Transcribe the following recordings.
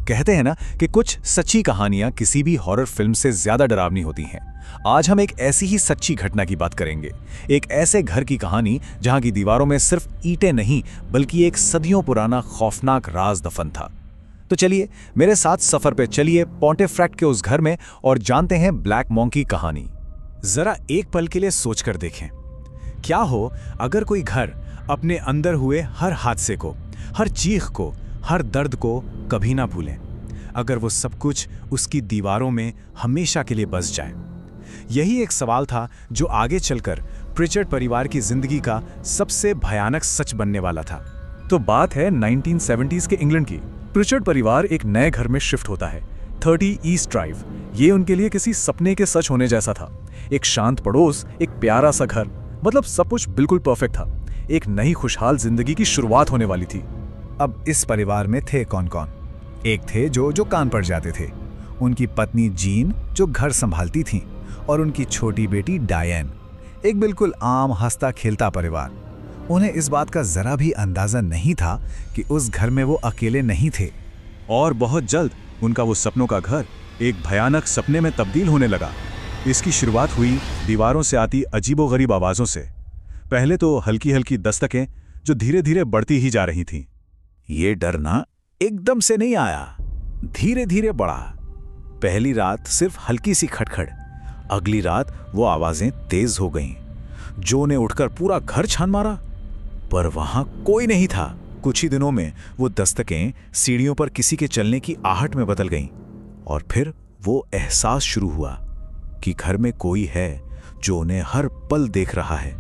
कहते हैं ना कि कुछ सच्ची कहानियां किसी भी हॉरर फिल्म से ज्यादा डरावनी होती हैं। आज हम एक ऐसी ही सच्ची घटना की बात करेंगे। एक ऐसे घर की कहानी जहां की दीवारों में सिर्फ ईंटें नहीं बल्कि एक सदियों पुराना खौफनाक राज दफन था। तो चलिए मेरे साथ सफर पे चलिए पॉन्टेफ्रैक्ट के उस घर में और जानते हैं ब्लैक मॉन्क की कहानी। जरा एक पल के लिए सोचकर देखें, क्या हो अगर कोई घर अपने अंदर हुए हर हादसे को, हर चीख को, हर दर्द को कभी ना भूलें। अगर वो सब कुछ उसकी दीवारों में हमेशा के लिए बस जाए। यही एक सवाल था जो आगे चलकर प्रिचर्ड परिवार की जिंदगी का सबसे भयानक सच बनने वाला था। तो बात है 1970s के इंग्लैंड की। प्रिचर्ड परिवार एक नए घर में शिफ्ट होता है, 30 ईस्ट ड्राइव। ये उनके लिए किसी सपने के सच होने जैसा था। एक शांत पड़ोस, एक प्यारा सा घर, मतलब सब कुछ बिल्कुल परफेक्ट था। एक नई खुशहाल जिंदगी की शुरुआत होने वाली थी। अब इस परिवार में थे कौन कौन? एक थे जो कान पड़ जाते थे, उनकी पत्नी जीन जो घर संभालती थी, और उनकी छोटी बेटी डायन। एक बिल्कुल आम हंसता खेलता परिवार। उन्हें इस बात का जरा भी अंदाजा नहीं था कि उस घर में वो अकेले नहीं थे। और बहुत जल्द उनका वो सपनों का घर एक भयानक सपने में तब्दील होने लगा। इसकी शुरुआत हुई दीवारों से आती अजीबोगरीब आवाजों से। पहले तो हल्की हल्की दस्तकें जो धीरे धीरे बढ़ती ही जा रही थीं। ये डर ना एकदम से नहीं आया, धीरे धीरे बढ़ा। पहली रात सिर्फ हल्की सी खटखट, अगली रात वो आवाजें तेज हो गईं। जो ने उठकर पूरा घर छान मारा, पर वहां कोई नहीं था। कुछ ही दिनों में वो दस्तकें सीढ़ियों पर किसी के चलने की आहट में बदल गईं, और फिर वो एहसास शुरू हुआ कि घर में कोई है जो उन्हें हर पल देख रहा है।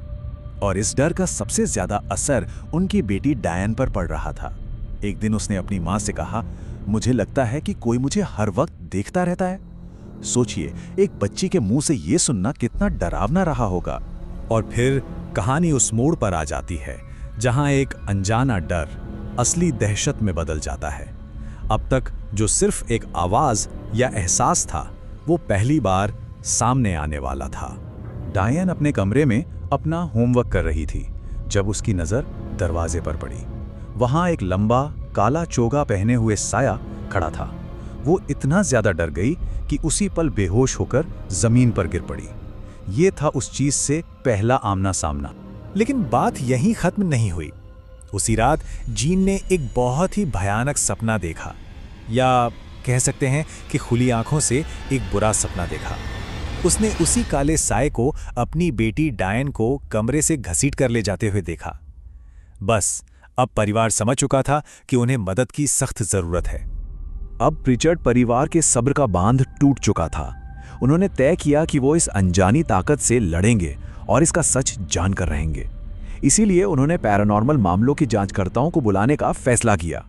और इस डर का सबसे ज्यादा असर उनकी बेटी डायन पर पड़ रहा था। एक दिन उसने अपनी मां से कहा, मुझे लगता है कि कोई मुझे हर वक्त देखता रहता है। सोचिए, एक बच्ची के मुंह से यह सुनना कितना डरावना रहा होगा। और फिर कहानी उस मोड़ पर आ जाती है जहां एक अनजाना डर असली दहशत में बदल जाता है। अब तक जो सिर्फ एक आवाज या एहसास था, वो पहली बार सामने आने वाला था। डायन अपने कमरे में अपना होमवर्क कर रही थी जब उसकी नजर दरवाजे पर पड़ी। वहां एक लंबा काला चोगा पहने हुए साया खड़ा था। वो इतना ज्यादा डर गई कि उसी पल बेहोश होकर जमीन पर गिर पड़ी। ये था उस चीज से पहला आमना सामना। लेकिन बात यहीं खत्म नहीं हुई। उसी रात जीन ने एक बहुत ही भयानक सपना देखा, या कह सकते हैं कि खुली आंखों से एक बुरा सपना देखा। उसने उसी काले साए को अपनी बेटी डायन को कमरे से घसीट कर ले जाते हुए देखा। बस अब परिवार समझ चुका था कि उन्हें मदद की सख्त जरूरत है। अब प्रिचर्ड परिवार के सब्र का बांध टूट चुका था। उन्होंने तय किया कि वो इस अनजानी ताकत से लड़ेंगे और इसका सच जानकर रहेंगे। इसीलिए उन्होंने पैरानॉर्मल मामलों की जांचकर्ताओं को बुलाने का फैसला किया।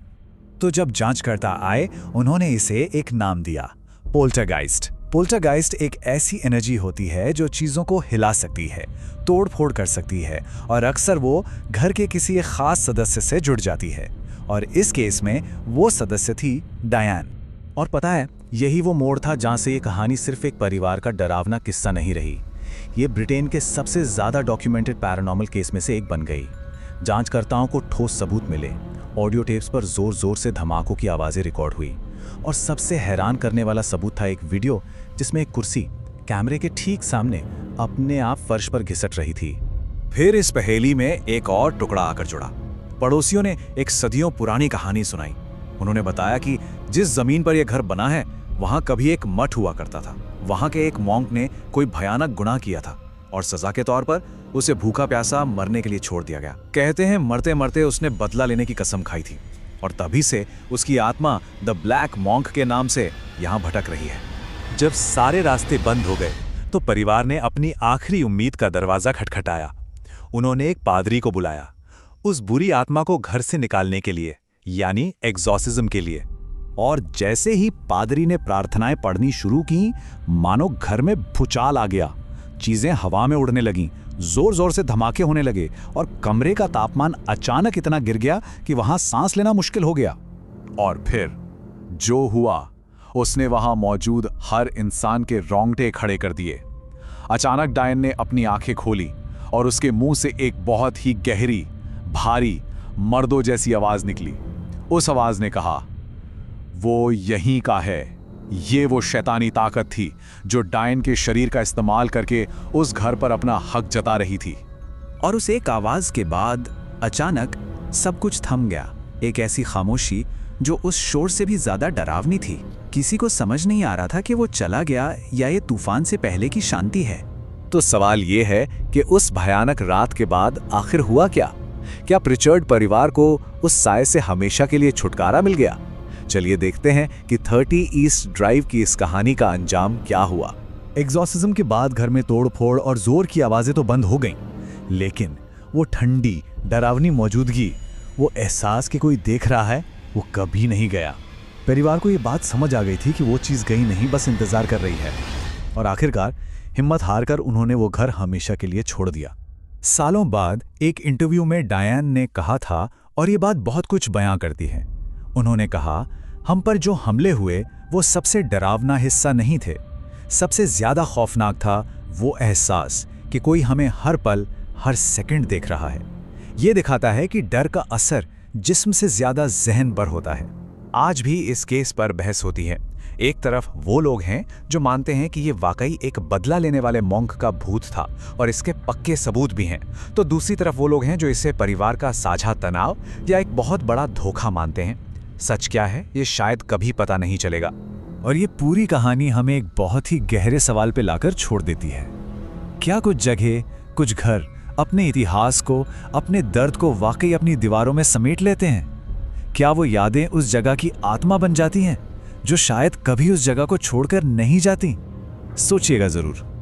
तो जब जांचकर्ता आए, उन्होंने इसे एक नाम दिया, पोल्टरगाइस्ट। पोल्टरगाइस्ट एक ऐसी एनर्जी होती है जो चीज़ों को हिला सकती है, तोड़ फोड़ कर सकती है, और अक्सर वो घर के किसी एक खास सदस्य से जुड़ जाती है। और इस केस में वो सदस्य थी डायन। और पता है, यही वो मोड़ था जहाँ से ये कहानी सिर्फ एक परिवार का डरावना किस्सा नहीं रही। ये ब्रिटेन के सबसे ज़्यादा डॉक्यूमेंटेड पैरानॉर्मल केस में से एक बन गई। जांचकर्ताओं को ठोस सबूत मिले, ऑडियो टेप्स पर जोर जोर से धमाकों की आवाज़ें रिकॉर्ड हुई, और सबसे हैरान करने वाला सबूत था एक वीडियो जिसमें एक कुर्सी कैमरे के ठीक सामने अपने आप फर्श पर घिसट रही थी। फिर इस पहेली में एक और टुकड़ा आकर जुड़ा। पड़ोसियों ने एक सदियों पुरानी कहानी सुनाई। उन्होंने बताया कि जिस जमीन पर यह घर बना है, वहां कभी एक मठ हुआ करता था। वहां के एक मॉन्क ने कोई भयानक गुनाह किया था, और सजा के तौर पर उसे भूखा प्यासा मरने के लिए छोड़ दिया गया। कहते हैं मरते मरते उसने बदला लेने की कसम खाई थी, और तभी से उसकी आत्मा द ब्लैक मॉन्क के नाम से यहां भटक रही है। जब सारे रास्ते बंद हो गए तो परिवार ने अपनी आखिरी उम्मीद का दरवाजा खटखटाया। उन्होंने एक पादरी को बुलाया, उस बुरी आत्मा को घर से निकालने के लिए, यानी एग्जॉर्सिज्म के लिए। और जैसे ही पादरी ने प्रार्थनाएं पढ़नी शुरू की, मानो घर में भूचाल आ गया। चीजें हवा में उड़ने लगीं, जोर जोर से धमाके होने लगे, और कमरे का तापमान अचानक इतना गिर गया कि वहां सांस लेना मुश्किल हो गया। और फिर जो हुआ, उसने वहां मौजूद हर इंसान के रोंगटे खड़े कर दिए। अचानक डायन ने अपनी आंखें खोली, और उसके मुंह से एक बहुत ही गहरी, भारी, मर्दों जैसी आवाज निकली। उस आवाज ने कहा, वो यहीं का है। ये वो शैतानी ताकत थी जो डायन के शरीर का इस्तेमाल करके उस घर पर अपना हक जता रही थी। और उस एक आवाज के बाद अचानक सब कुछ थम गया। एक ऐसी खामोशी जो उस शोर से भी ज्यादा डरावनी थी। किसी को समझ नहीं आ रहा था कि वो चला गया या ये तूफान से पहले की शांति है। तो सवाल ये है कि उस भयानक रात के बाद आखिर हुआ क्या? क्या प्रिचर्ड परिवार को उस साए से हमेशा के लिए छुटकारा मिल गया? चलिए देखते हैं कि 30 ईस्ट ड्राइव की इस कहानी का अंजाम क्या हुआ। एग्जॉर्सिज्म के बाद घर में तोड़फोड़ और जोर की आवाजें तो बंद हो गईं, लेकिन वो ठंडी डरावनी मौजूदगी, वो एहसास कि कोई देख रहा है, वो कभी नहीं गया। परिवार को ये बात समझ आ गई थी कि वो चीज़ गई नहीं, बस इंतजार कर रही है। और आखिरकार हिम्मत हारकर उन्होंने वो घर हमेशा के लिए छोड़ दिया। सालों बाद एक इंटरव्यू में डायन ने कहा था, और ये बात बहुत कुछ बयां करती है। उन्होंने कहा, हम पर जो हमले हुए वो सबसे डरावना हिस्सा नहीं थे। सबसे ज्यादा खौफनाक था वो एहसास कि कोई हमें हर पल हर सेकंड देख रहा है। ये दिखाता है कि डर का असर जिस्म से ज्यादा जहन पर होता है। आज भी इस केस पर बहस होती है। एक तरफ वो लोग हैं जो मानते हैं कि ये वाकई एक बदला लेने वाले मॉन्क का भूत था और इसके पक्के सबूत भी हैं, तो दूसरी तरफ वो लोग हैं जो इसे परिवार का साझा तनाव या एक बहुत बड़ा धोखा मानते हैं। सच क्या है ये शायद कभी पता नहीं चलेगा। और ये पूरी कहानी हमें एक बहुत ही गहरे सवाल पे लाकर छोड़ देती है। क्या कुछ जगह, कुछ घर अपने इतिहास को, अपने दर्द को वाकई अपनी दीवारों में समेट लेते हैं? क्या वो यादें उस जगह की आत्मा बन जाती हैं जो शायद कभी उस जगह को छोड़कर नहीं जाती? सोचिएगा जरूर।